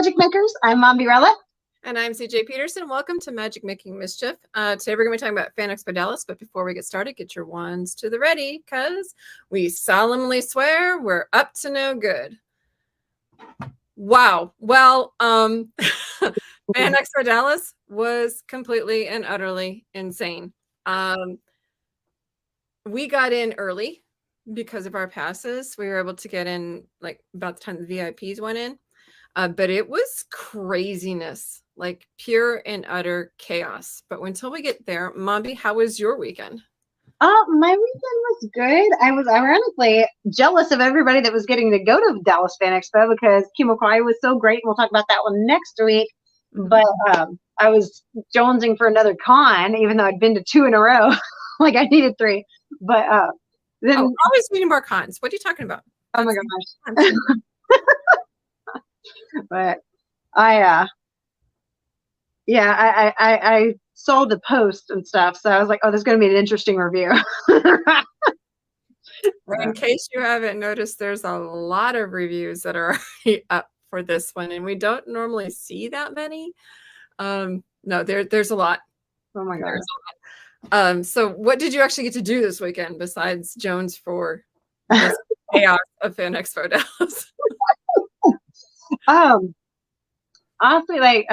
Magic Makers. I'm Mombierella. And I'm CJ Peterson. Welcome to Magic Making Mischief. Today we're going to be talking about Fan Expo Dallas, but before we get started, get your wands to the ready because we solemnly swear we're up to no good. Wow. Well, Fan Expo Dallas was completely and utterly insane. We got in early because of our passes. We were able to get in like about the time the VIPs went in. But it was craziness, like pure and utter chaos. But until we get there, Mombi, how was your weekend? My weekend was good. I was ironically jealous of everybody that was getting to go to Dallas Fan Expo because Kimokai was so great. We'll talk about that one next week. But I was jonesing for another con, even though I'd been to 2 in a row. Like I needed 3. But then always needing more cons. What are you talking about? Oh my gosh. But I saw the post and stuff, so I was like, oh, there's going to be an interesting review. In case you haven't noticed, there's a lot of reviews that are already up for this one, and we don't normally see that many. No, there's a lot. Oh my gosh. So what did you actually get to do this weekend besides Jones for this chaos of Fan Expo Dallas? Honestly, like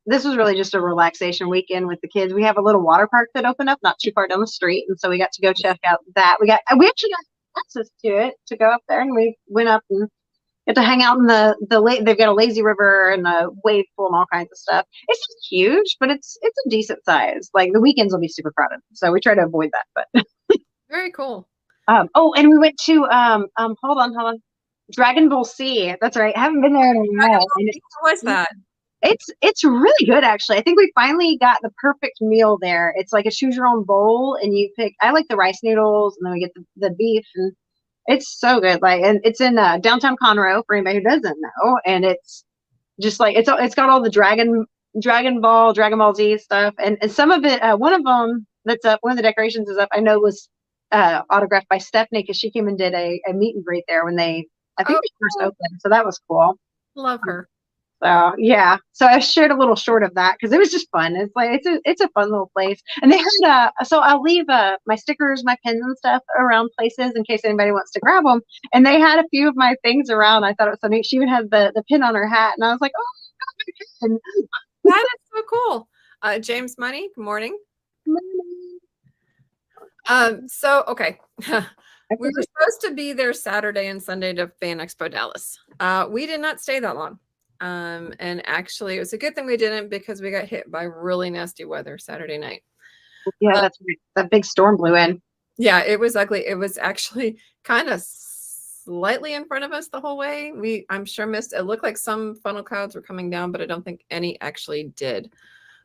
this was really just a relaxation weekend with the kids. We have a little water park that opened up not too far down the street, and so we got to go check out that. We actually got access to it to go up there, and we went up and get to hang out in the lake. They've got a lazy river and a wave pool and all kinds of stuff. It's not huge, but it's a decent size. Like the weekends will be super crowded, so we try to avoid that. But very cool. Oh, and we went to hold on. Dragon Bowl C. That's right. I haven't been there in a while. How was that? It's really good, actually. I think we finally got the perfect meal there. It's like a choose your own bowl, and you pick. I like the rice noodles, and then we get the beef, and it's so good. Like, and it's in downtown Conroe for anybody who doesn't know. And it's just like it's got all the Dragon Ball Z stuff, and some of it. One of them that's up. One of the decorations is up. I know was autographed by Stephanie because she came and did a meet and greet there when they first opened. So that was cool. Love her. So yeah, so I shared a little short of that because it was just fun. It's like it's a fun little place, and they had so I'll leave my stickers, my pins, and stuff around places in case anybody wants to grab them. And they had a few of my things around. I thought it was so neat. She even had the pin on her hat, and I was like, oh, my God, that is so cool. James Money, good morning. So okay. We were supposed to be there Saturday and Sunday to Fan Expo Dallas. We did not stay that long. And actually, it was a good thing we didn't because we got hit by really nasty weather Saturday night. Yeah, that's right. That big storm blew in. Yeah, it was ugly. It was actually kind of slightly in front of us the whole way. I'm sure missed. It looked like some funnel clouds were coming down, but I don't think any actually did.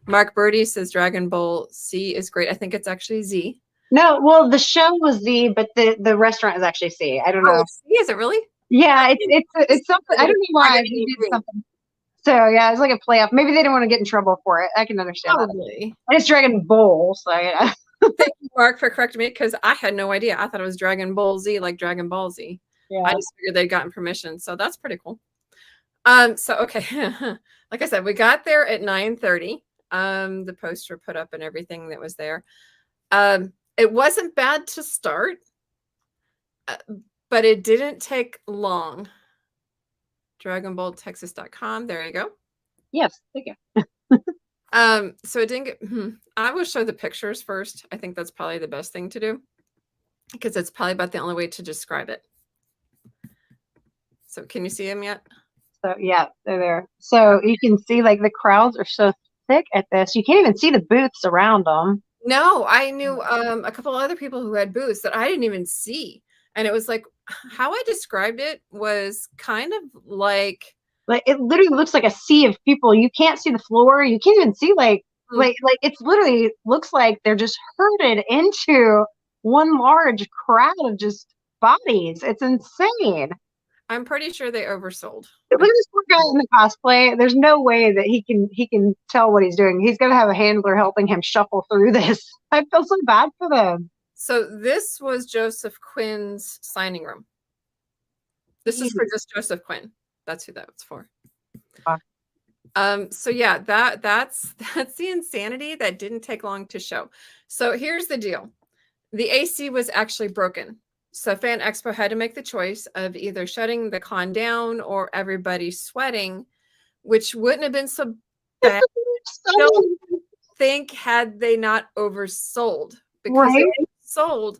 Mark Birdie says Dragon Bowl C is great. I think it's actually Z. No, well, the show was Z, but the restaurant is actually C. I don't know. C, is it really? Yeah, it's something. I don't know why he did something. So yeah, it's like a playoff. Maybe they didn't want to get in trouble for it. I can understand Probably. that. And it's Dragon Bowl, so yeah. Thank you, Mark, for correcting me because I had no idea. I thought it was Dragon Ball Z, like Dragon Ball Z. Yeah. I just figured they'd gotten permission, so that's pretty cool. So okay, like I said, we got there at 9:30. The poster put up and everything that was there. It wasn't bad to start, but it didn't take long. DragonBallTexas.com. There you go. Yes, thank you. So it didn't get. I will show the pictures first. I think that's probably the best thing to do because it's probably about the only way to describe it. So can you see them yet? So yeah, they're there. So you can see like the crowds are so thick at this. You can't even see the booths around them. No, I knew a couple of other people who had booths that I didn't even see. And it was like, how I described it was kind of like it literally looks like a sea of people. You can't see the floor. You can't even see like it's literally looks like they're just herded into one large crowd of just bodies. It's insane. I'm pretty sure they oversold. Look at this poor guy in the cosplay. There's no way that he can tell what he's doing. He's gonna have a handler helping him shuffle through this. I feel so bad for them. So this was Joseph Quinn's signing room. This is for just Joseph Quinn. That's who that was for. So yeah, that's the insanity that didn't take long to show. So here's the deal. The AC was actually broken. So Fan Expo had to make the choice of either shutting the con down or everybody sweating, which wouldn't have been so bad. Don't think had they not oversold, because Right? they sold,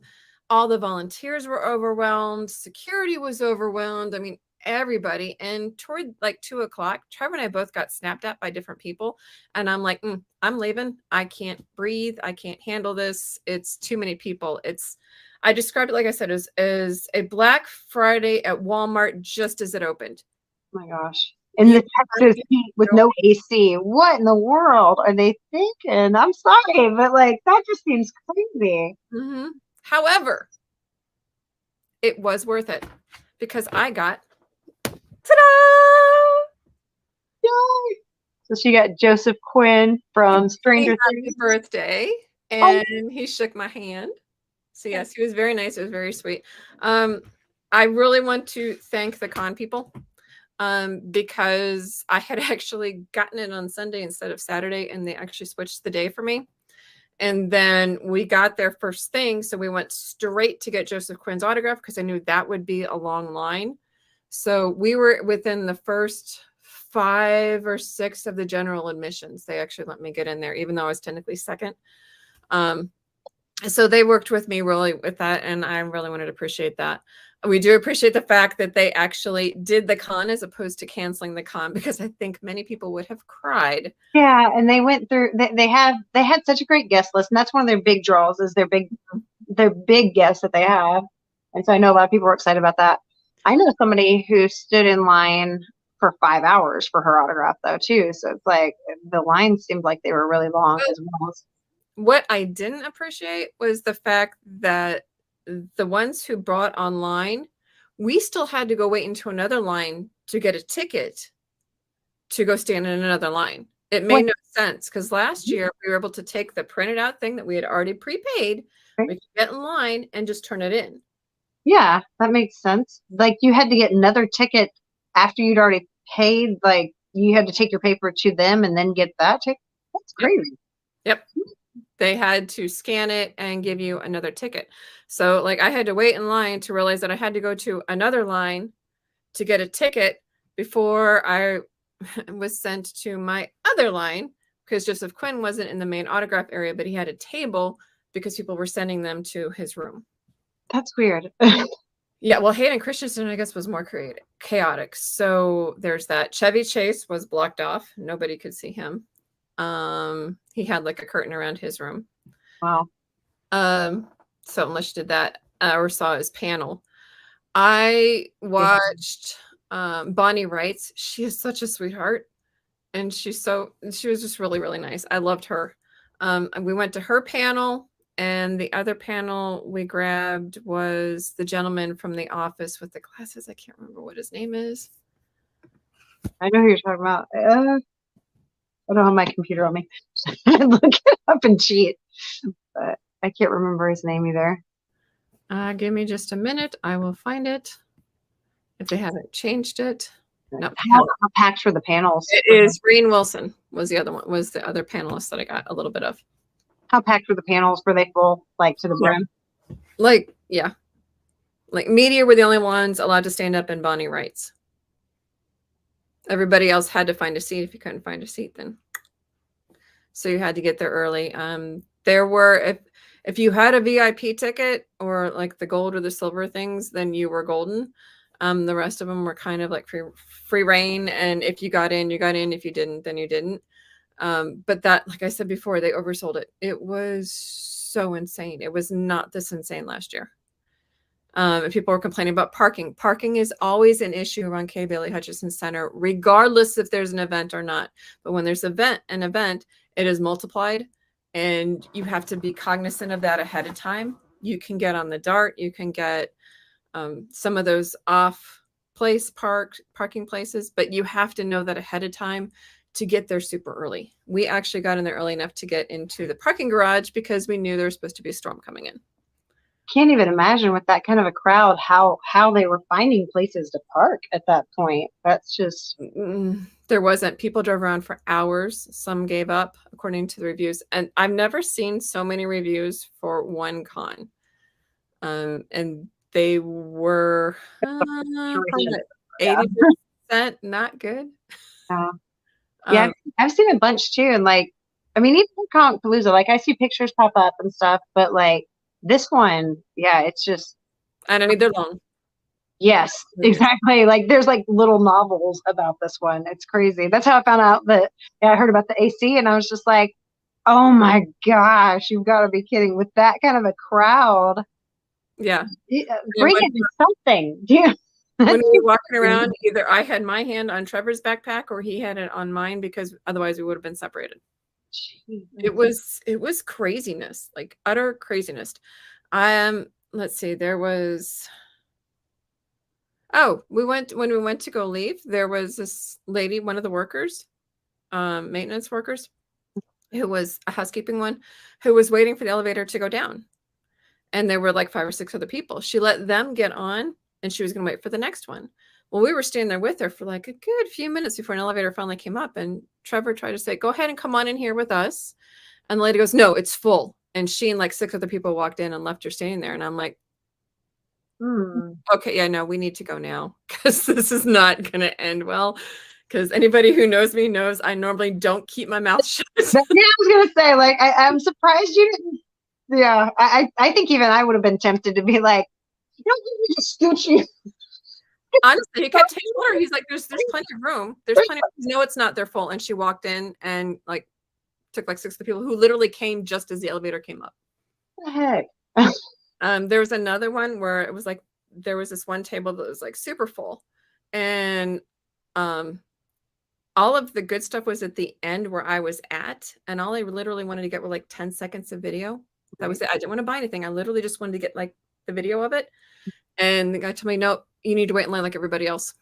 all the volunteers were overwhelmed, security was overwhelmed. I mean, everybody. And toward like 2 o'clock, Trevor and I both got snapped at by different people. And I'm like, I'm leaving. I can't breathe. I can't handle this. It's too many people. I described it, like I said, as a Black Friday at Walmart just as it opened. Oh my gosh. In the Texas heat with no AC. What in the world are they thinking? I'm sorry, but like that just seems crazy. Mm-hmm. However, it was worth it because I got, ta-da! Yay! So she got Joseph Quinn from Stranger Things. Happy birthday. And he shook my hand. So yes, he was very nice. It was very sweet. I really want to thank the con people because I had actually gotten it on Sunday instead of Saturday, and they actually switched the day for me. And then we got there first thing, so we went straight to get Joseph Quinn's autograph because I knew that would be a long line. So we were within the first 5 or 6 of the general admissions. They actually let me get in there, even though I was technically second. So they worked with me really with that, and I really wanted to appreciate that. We do appreciate the fact that they actually did the con as opposed to canceling the con, because I think many people would have cried. Yeah, and they went through. They had such a great guest list, and that's one of their big draws is their big guests that they have. And so I know a lot of people were excited about that. I know somebody who stood in line for 5 hours for her autograph though too. So it's like the line seemed like they were really long as well. What I didn't appreciate was the fact that the ones who bought online, we still had to go wait into another line to get a ticket to go stand in another line. It made no sense because last year we were able to take the printed out thing that we had already prepaid, we could get in line and just turn it in. Yeah, that makes sense. Like you had to get another ticket after you'd already paid. Like you had to take your paper to them and then get that ticket. That's crazy. Yep. They had to scan it and give you another ticket. So like I had to wait in line to realize that I had to go to another line to get a ticket before I was sent to my other line, because Joseph Quinn wasn't in the main autograph area, but he had a table because people were sending them to his room. That's weird. Yeah, well, Hayden Christensen, I guess, was more chaotic. So there's that. Chevy Chase was blocked off. Nobody could see him. He had like a curtain around his room. Wow. So unless you did that or saw his panel, I watched Bonnie Wrights. She is such a sweetheart, and she was just really, really nice. I loved her. We went to her panel, and the other panel we grabbed was the gentleman from The Office with the glasses. I can't remember what his name is. I know who you're talking about. I don't have my computer on me. Look it up and cheat, but I can't remember his name either. Give me just a minute. I will find it if they haven't changed it. No, how packed for the panels? It is Rainn Wilson was the other one, was the other panelist that I got a little bit of. How packed were the panels? Were they full, like to the brim? Like, yeah. Like media were the only ones allowed to stand up in Bonnie Wrights. Everybody else had to find a seat. If you couldn't find a seat, then. So you had to get there early. There were, if you had a VIP ticket or like the gold or the silver things, then you were golden. The rest of them were kind of like free reign. And if you got in, you got in. If you didn't, then you didn't. But that, like I said before, they oversold it. It was so insane. It was not this insane last year. And people were complaining about parking. Parking is always an issue around K. Bailey Hutchison Center, regardless if there's an event or not. But when there's an event, it is multiplied, and you have to be cognizant of that ahead of time. You can get on the dart. You can get some of those off-place parking places, but you have to know that ahead of time to get there super early. We actually got in there early enough to get into the parking garage because we knew there was supposed to be a storm coming in. Can't even imagine with that kind of a crowd how they were finding places to park at that point. That's just There wasn't. People drove around for hours. Some gave up, according to the reviews. And I've never seen so many reviews for one con. And they were probably like Yeah. 80% not good. Yeah, Um, I've seen a bunch too, and like, I mean, even Palooza, like I see pictures pop up and stuff, but like this one, yeah, it's just and I mean, they're long. yes, exactly. Like there's like little novels about this one. It's crazy. That's how I found out that yeah, I heard about the AC, and I was just like, oh my gosh, you've got to be kidding! With that kind of a crowd, Yeah. bring in something. Yeah. When we were walking around, either I had my hand on Trevor's backpack or he had it on mine, because otherwise we would have been separated. It was craziness, like utter craziness. Let's see, there was when we went to go leave, there was this lady, one of the workers, maintenance workers, who was a housekeeping one, who was waiting for the elevator to go down. And there were like 5 or 6 other people. She let them get on and she was going to wait for the next one. Well, we were standing there with her for like a good few minutes before an elevator finally came up. And Trevor tried to say, go ahead and come on in here with us. And the lady goes, no, it's full. And she and like 6 other people walked in and left her standing there. And I'm like, okay, yeah, no, we need to go now, because this is not going to end well. Because anybody who knows me knows I normally don't keep my mouth shut. Yeah, I was gonna say, like, I'm surprised you didn't. Yeah, I think even I would have been tempted to be like, you don't think we just scooch you. Honestly, he kept telling her, he's like, there's plenty of room. There's plenty of, no, it's not, they're full. And she walked in and like took like 6 of the people who literally came just as the elevator came up. What the heck? There was another one where it was like, there was this one table that was like super full. And all of the good stuff was at the end where I was at. And all I literally wanted to get were like 10 seconds of video. That was it. I didn't want to buy anything. I literally just wanted to get like the video of it. And the guy told me, no, you need to wait in line like everybody else.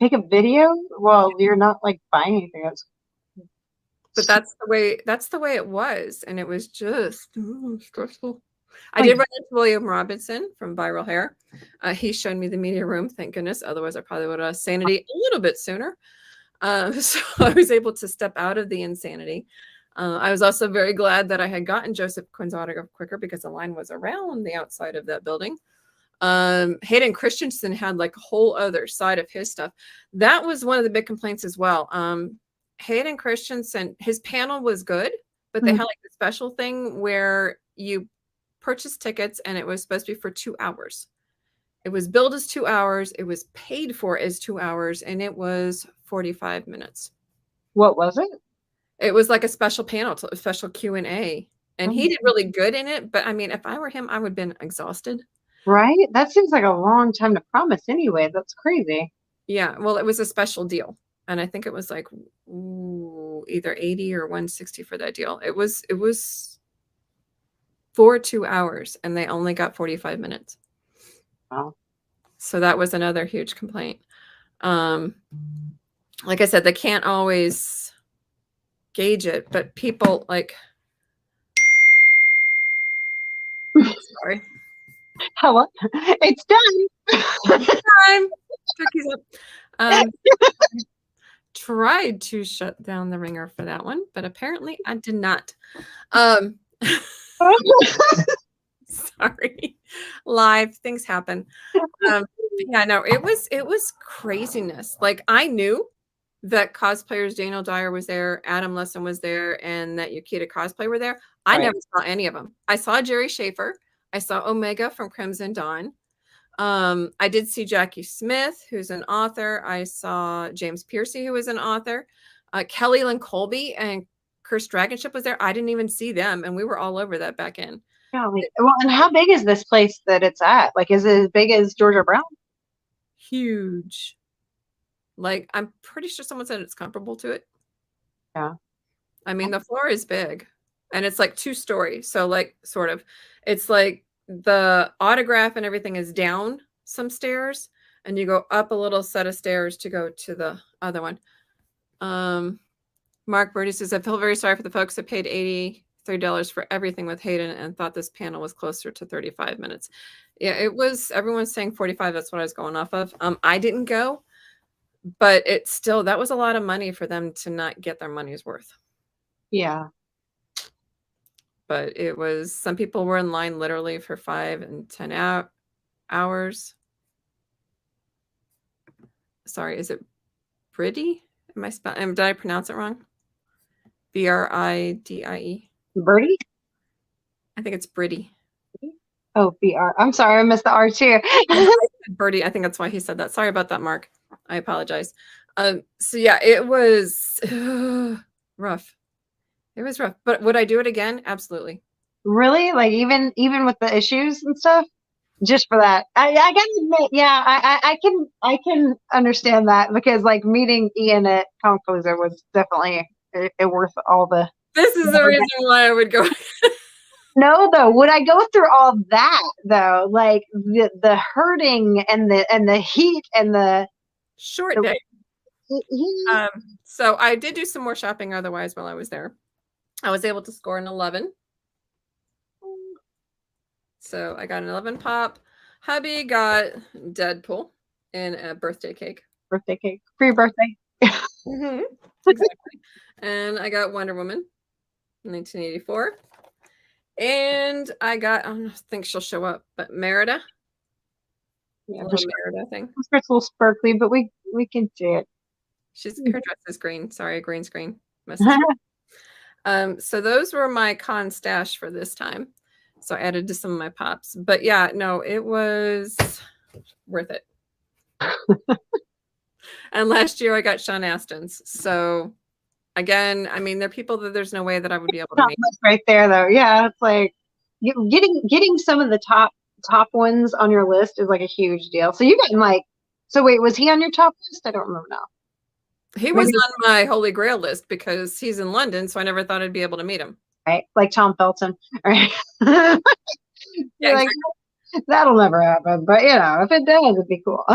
Take a video? Well, you're not like buying anything else. But that's the way it was. And it was just stressful. I did run into William Robinson from Viral Hair. He showed me the media room, thank goodness. Otherwise, I probably would have sanity a little bit sooner. So I was able to step out of the insanity. I was also very glad that I had gotten Joseph Quinn's autograph quicker, because the line was around the outside of that building. Hayden Christensen had like a whole other side of his stuff. That was one of the big complaints as well. Hayden Christensen, his panel was good, but they had like a special thing where you purchase tickets and it was supposed to be for 2 hours. It was billed as 2 hours. It was paid for as 2 hours, and it was 45 minutes. What was it? It was like a special panel, a special Q&A, and he did really good in it. But I mean, if I were him, I would have been exhausted. Right? That seems like a long time to promise anyway. That's crazy. Yeah. Well, it was a special deal. And I think it was like either 80 or 160 for that deal. It was for 2 hours, and they only got 45 minutes. Wow. So that was another huge complaint. Like I said, they can't always gauge it, but people like, sorry. Hello. It's done. Time. Turkey's up. Tried to shut down the ringer for that one, but apparently I did not. Sorry. Live things happen. Yeah, no, it was craziness. Like, I knew that cosplayers, Daniel Dyer was there, Adam Lesson was there, and that Yukita Cosplay were there. I never saw any of them. I saw Jerry Schaefer. I saw Omega from Crimson Dawn. I did see Jackie Smith, who's an author. I saw James Piercy, who was an author. Kelly Lynn Colby and Curse Dragonship was there. I didn't even see them, and we were all over that back in. Golly. Well, and how big is this place that it's at? Like, is it as big as Georgia Brown? Huge. Like, I'm pretty sure someone said it's comparable to it. Yeah. I mean, the floor is big, and it's like 2-story. So like, sort of, it's like the autograph and everything is down some stairs, and you go up a little set of stairs to go to the other one. Mark Birdie says, I feel very sorry for the folks that paid $83 for everything with Hayden and thought this panel was closer to 35 minutes. Yeah, it was. Everyone's saying 45. That's what I was going off of. I didn't go. But it's still, that was a lot of money for them to not get their money's worth. Yeah. But it was, some people were in line literally for 5 and 10 hours. Sorry, is it Bridie? Did I pronounce it wrong? Bridie. Birdie? I think it's Bridie. Oh, BR. I'm sorry, I missed the R too. Birdie. I think that's why he said that. Sorry about that, Mark. I apologize. So yeah, it was rough. It was rough. But would I do it again? Absolutely. Really? Like even with the issues and stuff? Just for that. I gotta admit, yeah, I can understand that because like meeting Ian at Comic Palooza was definitely it worth all the. This is the reason why I would go. No, though, would I go through all that though? Like the hurting and the heat and the short day. So I did do some more shopping otherwise while I was there. I was able to score an 11. So I got an 11 pop. Hubby got Deadpool in a birthday cake. Birthday cake. For your birthday. Mm-hmm. Exactly. And I got Wonder Woman 1984. And I got, I don't think she'll show up, but Merida. Yeah, Merida thing. It's a little sparkly, but we can see it. Her dress is green. Sorry, green screen. So those were my con stash for this time. So I added to some of my pops. But yeah, no, it was worth it. And last year I got Sean Astin's. So again, I mean, there are people that there's no way that I would be able to make. Right there, though. Yeah, it's like getting some of the top ones on your list is like a huge deal. So you got like, so wait, was he on your top list? I don't remember now. He was on my Holy Grail list because he's in London, so I never thought I'd be able to meet him. Right, like Tom Felton. Right. Yeah, like, exactly. That'll never happen, but you know, if it does, it'd be cool.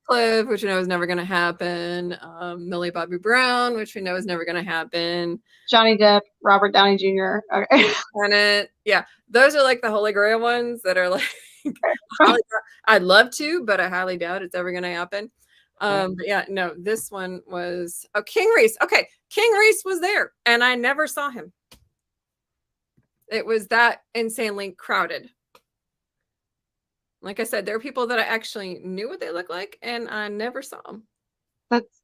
Cliff, which we know is never going to happen. Millie Bobby Brown, which we know is never going to happen. Johnny Depp, Robert Downey Jr. Okay. Yeah, those are like the Holy Grail ones that are like, I'd love to, but I highly doubt it's ever going to happen. But yeah, no, this one was King Reese. Okay, King Reese was there, and I never saw him. It was that insanely crowded. Like I said, there are people that I actually knew what they looked like, and I never saw them. That's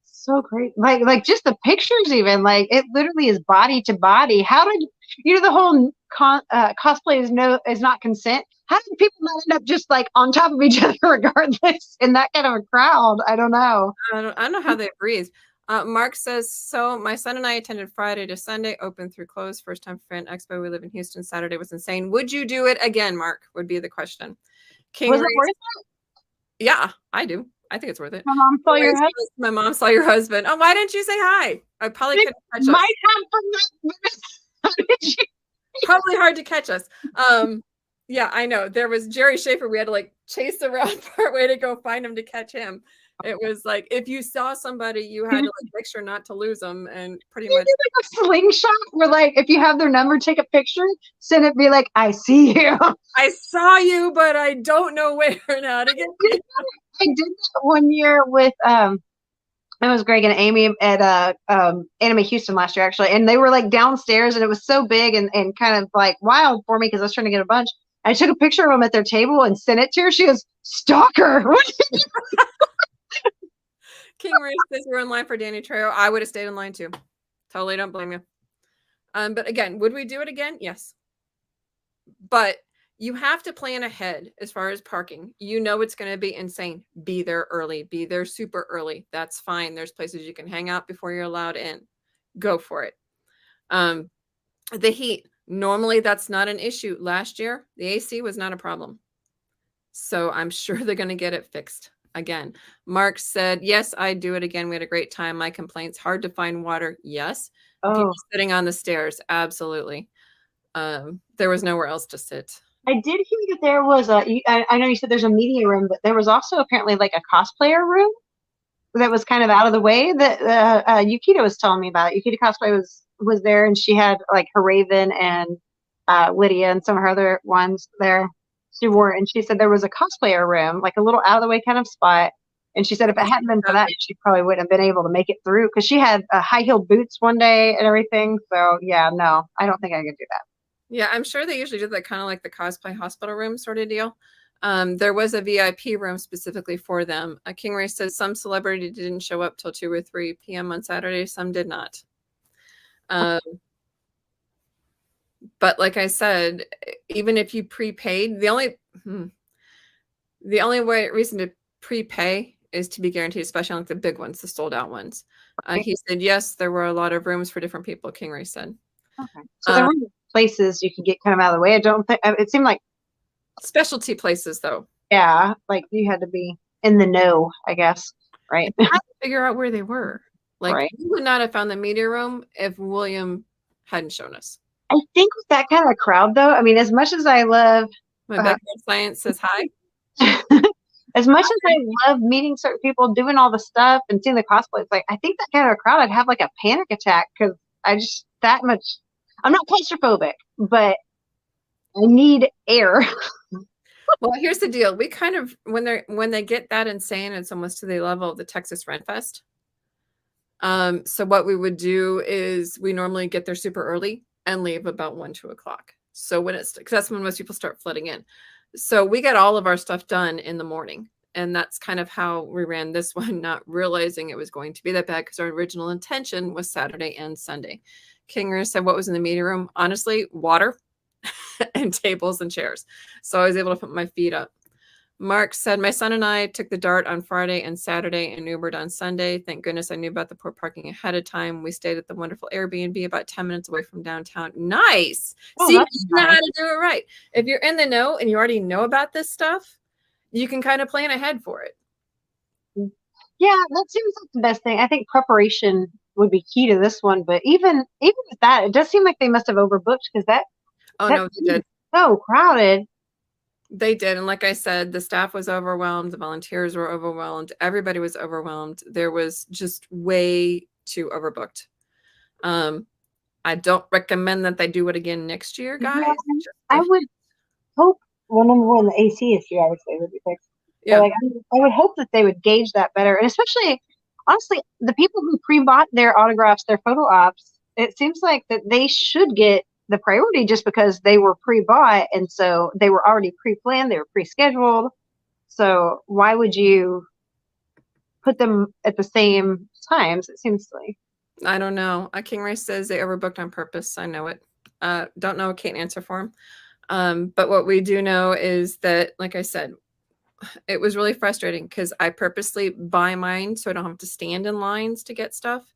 so great. Like just the pictures, even like it literally is body to body. How did the whole cosplay is not consent? How did people not end up just like on top of each other regardless in that kind of a crowd? I don't know. I don't know how they breathe. Mark says, so my son and I attended Friday to Sunday, open through close. First time for an Expo. We live in Houston. Saturday was insane. Would you do it again, Mark? Would be the question. Was it worth it? Yeah, I do. I think it's worth it. My mom saw your husband. My mom saw your husband. Oh, why didn't you say hi? I probably couldn't catch us. Might have probably hard to catch us. Yeah, I know. There was Jerry Schaefer. We had to like chase around part way to go find him to catch him. It was like if you saw somebody, you had to like make sure not to lose them, and pretty much like a slingshot where like if you have their number, take a picture, send it, be like, I see you. I saw you, but I don't know where now to get you. I did that one year with it was Greg and Amy at Anime Houston last year actually, and they were like downstairs, and it was so big and kind of like wild for me because I was trying to get a bunch. I took a picture of them at their table and sent it to her. She goes, "Stalker." What did you do? King Reese says we're in line for Danny Trejo. I would have stayed in line too. Totally don't blame you. But again, would we do it again? Yes. But you have to plan ahead as far as parking. You know it's going to be insane. Be there early. Be there super early. That's fine. There's places you can hang out before you're allowed in. Go for it. The heat. Normally, that's not an issue. Last year, the AC was not a problem. So I'm sure they're going to get it fixed. Again, Mark said, yes, I'd do it again. We had a great time. My complaints, hard to find water. Yes. People sitting on the stairs. Absolutely. There was nowhere else to sit. I did hear that there was I know you said there's a media room, but there was also apparently like a cosplayer room that was kind of out of the way that Yukita was telling me about. Yukita Cosplay was there, and she had like her Raven and Lydia and some of her other ones there. She wore it, and she said there was a cosplayer room, like a little out of the way kind of spot, And she said if it hadn't been for that, she probably wouldn't have been able to make it through because she had high-heeled boots one day and everything. So yeah, no, I don't think I could do that. Yeah, I'm sure they usually do that kind of like the cosplay hospital room sort of deal. There was a VIP room specifically for them. King Ray says some celebrity didn't show up till 2 or 3 p.m. on Saturday. Some did not. But like I said, even if you prepaid, the only reason to prepay is to be guaranteed, especially like the big ones, the sold out ones. He said, yes, there were a lot of rooms for different people, King Ray said. Okay. So there were places you could get kind of out of the way. I don't think it seemed like specialty places though. Yeah, like you had to be in the know, I guess. Right. I had to figure out where they were. Like right. we would not have found the media room if William hadn't shown us. I think with that kind of crowd though, I mean, as much as I love my backyard science says hi. As much as I love meeting certain people, doing all the stuff and seeing the cosplay, it's like I think that kind of a crowd I'd have like a panic attack because I just that much I'm not claustrophobic, but I need air. Well, here's the deal. We kind of when they get that insane, it's almost to the level of the Texas Rent Fest. So what we would do is we normally get there super early and leave about 1-2 o'clock. So when it's because that's when most people start flooding in. So we got all of our stuff done in the morning. And that's kind of how we ran this one, not realizing it was going to be that bad because our original intention was Saturday and Sunday. Kinger said what was in the meeting room? Honestly, water and tables and chairs. So I was able to put my feet up. Mark said, my son and I took the DART on Friday and Saturday and Ubered on Sunday. Thank goodness I knew about the poor parking ahead of time. We stayed at the wonderful Airbnb about 10 minutes away from downtown. Nice. See, you know how to do it right. If you're in the know and you already know about this stuff, you can kind of plan ahead for it. Yeah, that seems like the best thing. I think preparation would be key to this one. But even with that, it does seem like they must have overbooked because that no, they did. So crowded. They did. And like I said, the staff was overwhelmed. The volunteers were overwhelmed. Everybody was overwhelmed. There was just way too overbooked. I don't recommend that they do it again next year, guys. Yeah, I would hope, well, number one, the AC issue, I would say, would be fixed. Yeah. But like, I would hope that they would gauge that better. And especially, honestly, the people who pre-bought their autographs, their photo ops, it seems like that they should get the priority just because they were pre-bought and so they were already pre-planned, they were pre-scheduled. So why would you put them at the same times? It seems like. I don't know. King Ray says they overbooked on purpose. I know it. Don't know. Can't answer for him. But what we do know is that, like I said, it was really frustrating because I purposely buy mine so I don't have to stand in lines to get stuff.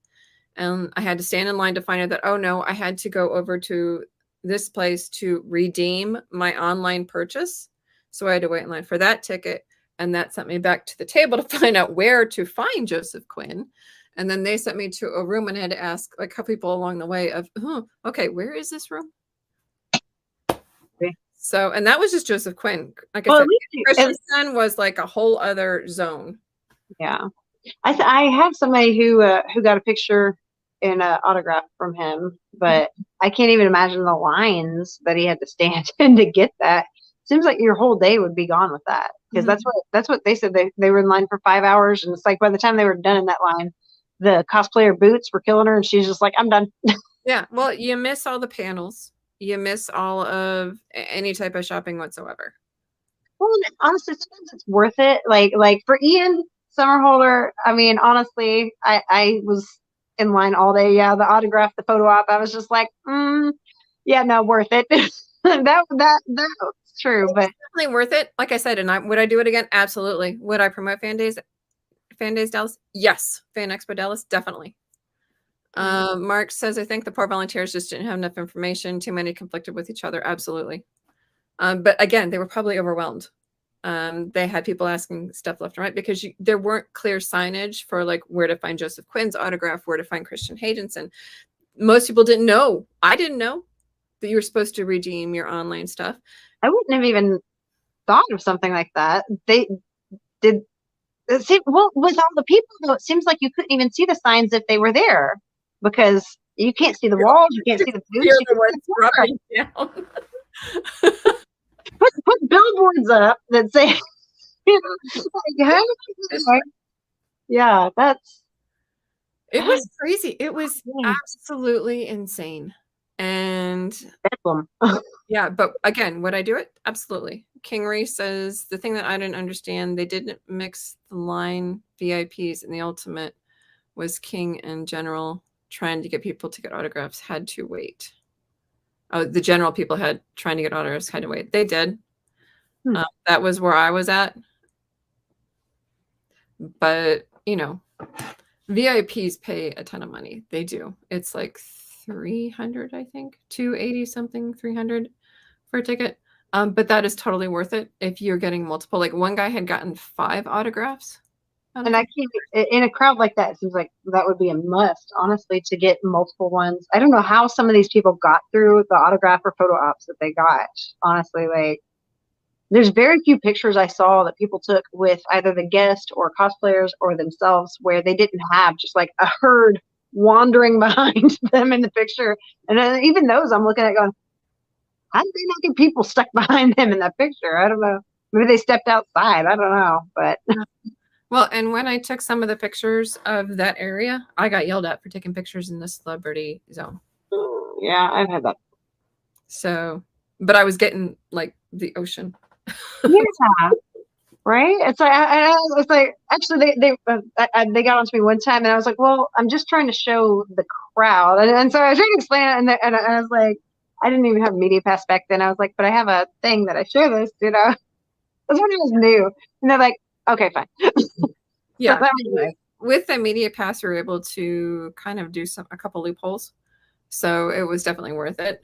And I had to stand in line to find out that, oh no, I had to go over to this place to redeem my online purchase. So I had to wait in line for that ticket. And that sent me back to the table to find out where to find Joseph Quinn. And then they sent me to a room and I had to ask a couple people along the way of, okay, where is this room? Okay. So, and that was just Joseph Quinn. Like I said, Christensen was like a whole other zone. Yeah. I have somebody who got a picture and an autograph from him, but I can't even imagine the lines that he had to stand in to get that. Seems like your whole day would be gone with that because that's what they said. They were in line for 5 hours, and it's like by the time they were done in that line, the cosplayer boots were killing her, and she's just like, I'm done. Yeah, well, you miss all the panels. You miss all of any type of shopping whatsoever. Well, honestly, sometimes it's worth it. Like for Ian Summerholder, I mean, honestly, I was in line all day. Yeah, the autograph, the photo op, I was just like, yeah, no, worth it. That's true, it's but definitely worth it. Like I said, and would I do it again? Absolutely. Would I promote Fan Days Dallas? Yes. Fan Expo Dallas, definitely. Mark says, I think the poor volunteers just didn't have enough information. Too many conflicted with each other. Absolutely. But again, they were probably overwhelmed. They had people asking stuff left and right because there weren't clear signage for like where to find Joseph Quinn's autograph, where to find Christian Haydenson. Most people didn't know. I didn't know that you were supposed to redeem your online stuff. I wouldn't have even thought of something like that. They did. Well, with all the people, though, it seems like you couldn't even see the signs if they were there because you can't see the walls, you can't see the boots. Put billboards up that say, Yeah, It was crazy. It was yeah, absolutely insane. And bedlam. yeah, but again, would I do it? Absolutely. King Ray says the thing that I didn't understand, they didn't mix the line VIPs and the ultimate was King in general trying to get people to get autographs had to wait. Oh, the general people had trying to get autographs had to wait. They did. Hmm. That was where I was at. But, VIPs pay a ton of money. They do. It's like 300, I think, 280 something, 300 for a ticket. But that is totally worth it if you're getting multiple. Like one guy had gotten 5 autographs out of And I can't, in a crowd like that, it seems like that would be a must, honestly, to get multiple ones. I don't know how some of these people got through the autograph or photo ops that they got. Honestly, like there's very few pictures I saw that people took with either the guest or cosplayers or themselves where they didn't have just like a herd wandering behind them in the picture. And then even those I'm looking at going, how did they not get people stuck behind them in that picture? I don't know. Maybe they stepped outside. I don't know. But well, and when I took some of the pictures of that area, I got yelled at for taking pictures in the celebrity zone. yeah, I've had that. So, but I was getting like the ocean. Yeah, right. It's like it's like actually they got onto me one time, and I was like, well, I'm just trying to show the crowd, and so I was trying to explain it, and I was like, I didn't even have a media pass back then. I was like, but I have a thing that I show this, That's when it was new, and they're like, okay, fine. Yeah. Nice. With the media pass, we were able to kind of do a couple loopholes. So it was definitely worth it.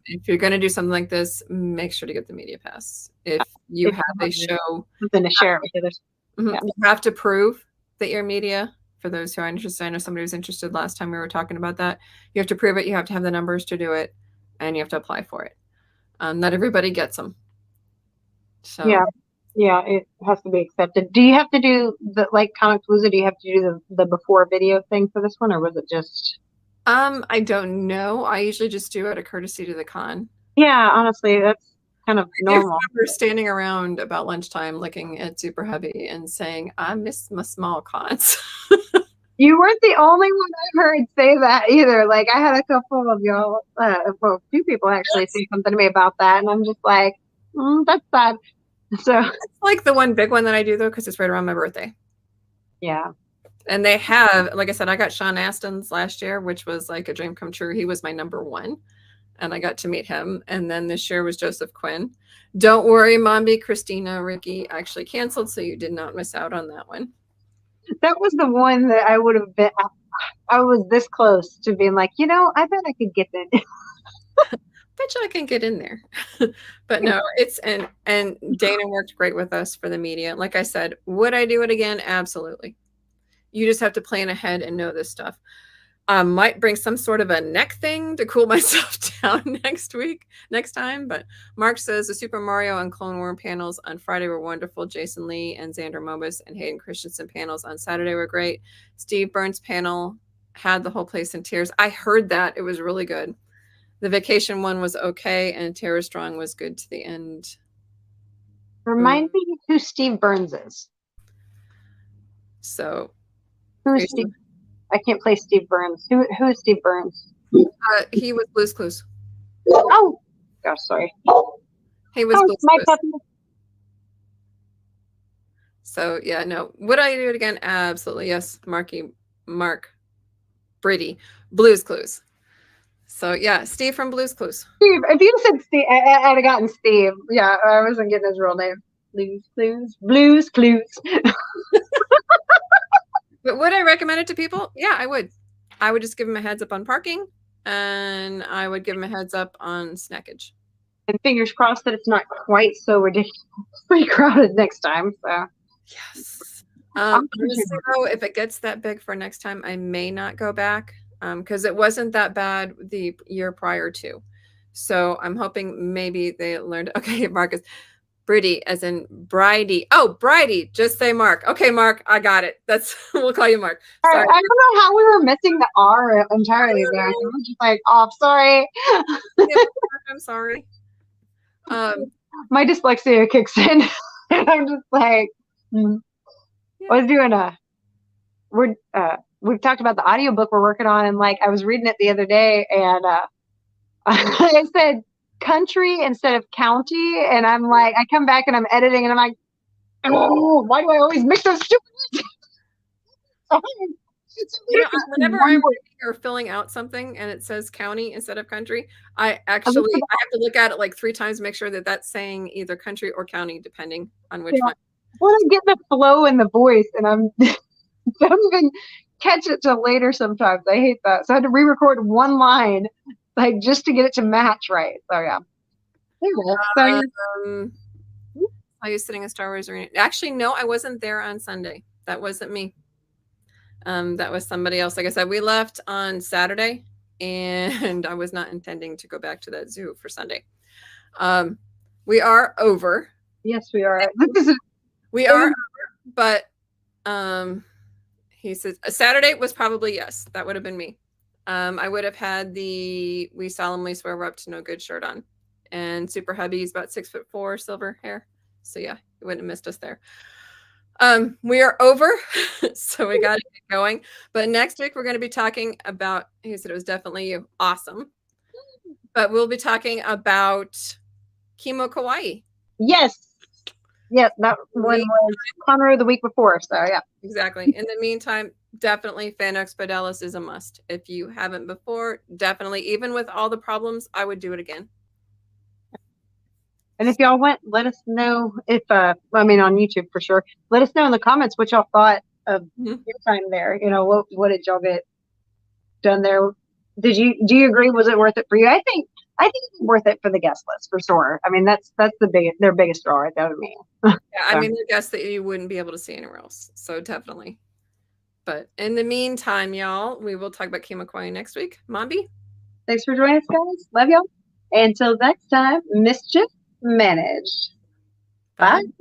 If you're going to do something like this, make sure to get the media pass. If you have a show, Something to share it with others. Yeah. You have to prove that you're media. For those who are interested, I know somebody was interested last time we were talking about that. You have to prove it. You have to have the numbers to do it, and you have to apply for it. Not everybody gets them. So yeah, it has to be accepted. Do you have to do the like Comic Palooza? Do you have to do the before video thing for this one, or was it just? I don't know. I usually just do it a courtesy to the con. Yeah, honestly, that's kind of normal. We're standing around about lunchtime looking at Super Hubby and saying, I miss my small cons. You weren't the only one I've heard say that either. Like I had a couple of y'all, well, a few people actually say something to me about that, and I'm just like, that's sad. So it's like the one big one that I do though, because it's right around my birthday. Yeah. And they have, like I said, I got Sean Astin's last year, which was like a dream come true. He was my number 1. And I got to meet him. And then this year was Joseph Quinn. Don't worry, Mombi, Christina, Ricky actually canceled, so you did not miss out on that one. That was the one that I would have been. I was this close to being like, I bet I could get that. Bet you I can get in there. But no, and Dana worked great with us for the media. Like I said, would I do it again? Absolutely. You just have to plan ahead and know this stuff. Might bring some sort of a neck thing to cool myself down next time. But Mark says the Super Mario and Clone War panels on Friday were wonderful. Jason Lee and Xander Mobus and Hayden Christensen panels on Saturday were great. Steve Burns' panel had the whole place in tears. I heard that. It was really good. The vacation one was okay, and Tara Strong was good to the end. Remind me who Steve Burns is. So who is Steve? I can't play Steve Burns. Who is Steve Burns? He was Blue's Clues. Oh, gosh, sorry. He was Blue's my Clues. puppy. So yeah, no. Would I do it again? Absolutely, yes. Mark, Brady, Blue's Clues. So yeah, Steve from Blue's Clues. Steve, if you said Steve, I'd have gotten Steve. Yeah, I wasn't getting his real name. Blue's Clues. But would I recommend it to people? Yeah, I would. I would just give them a heads up on parking, and I would give them a heads up on snackage. And fingers crossed that it's not quite so ridiculously crowded next time. So yes. Honestly, though, if it gets that big for next time, I may not go back because it wasn't that bad the year prior to. So I'm hoping maybe they learned. Okay, Marcus. Bridie, as in Bridie. Oh, Bridie. Just say Mark. Okay, Mark. I got it. We'll call you Mark. Sorry. I don't know how we were missing the R entirely there. I was just like, oh, sorry. I'm sorry. My dyslexia kicks in, and I'm just like, I was doing we've talked about the audiobook we're working on, and like I was reading it the other day, and I said country instead of county, and I'm like, I come back and I'm editing, and I'm like, oh, why do I always mix those stupid? Whenever I'm reading or filling out something and it says county instead of country, I have to look at it like 3 times to make sure that that's saying either country or county, depending on which one. Well, I get the flow in the voice, and I don't even catch it till later sometimes. I hate that. So I had to re-record one line, like just to get it to match right. So yeah. Are you sitting in Star Wars Arena? Actually, no, I wasn't there on Sunday. That wasn't me. That was somebody else. Like I said, we left on Saturday, and I was not intending to go back to that zoo for Sunday. We are over. Yes, we are. We are, but he says Saturday was probably yes. That would have been me. I would have had the "We solemnly swear we're up to no good" shirt on, and Super Hubby's about 6'4", silver hair. So yeah, you wouldn't have missed us there. We are over, so we got to get going. But next week we're going to be talking about. He said it was definitely you. Awesome. But we'll be talking about Kimo Kawaii. Yes. Yes, that one was Conroe the week before. So yeah. Exactly. In the meantime, definitely Fan Expo Dallas is a must. If you haven't before, definitely. Even with all the problems, I would do it again. And if y'all went, let us know if on YouTube for sure. Let us know in the comments what y'all thought of your time there. You know, what did y'all get done there? Do you agree? Was it worth it for you? I think it's worth it for the guest list for sure. I mean, that's their biggest draw right there to me. Yeah, I mean, they're guests that you wouldn't be able to see anywhere else. So definitely. But in the meantime, y'all, we will talk about Kimo Kawaii next week. Mombi? Thanks for joining us, guys. Love y'all. Until next time, mischief managed. Bye.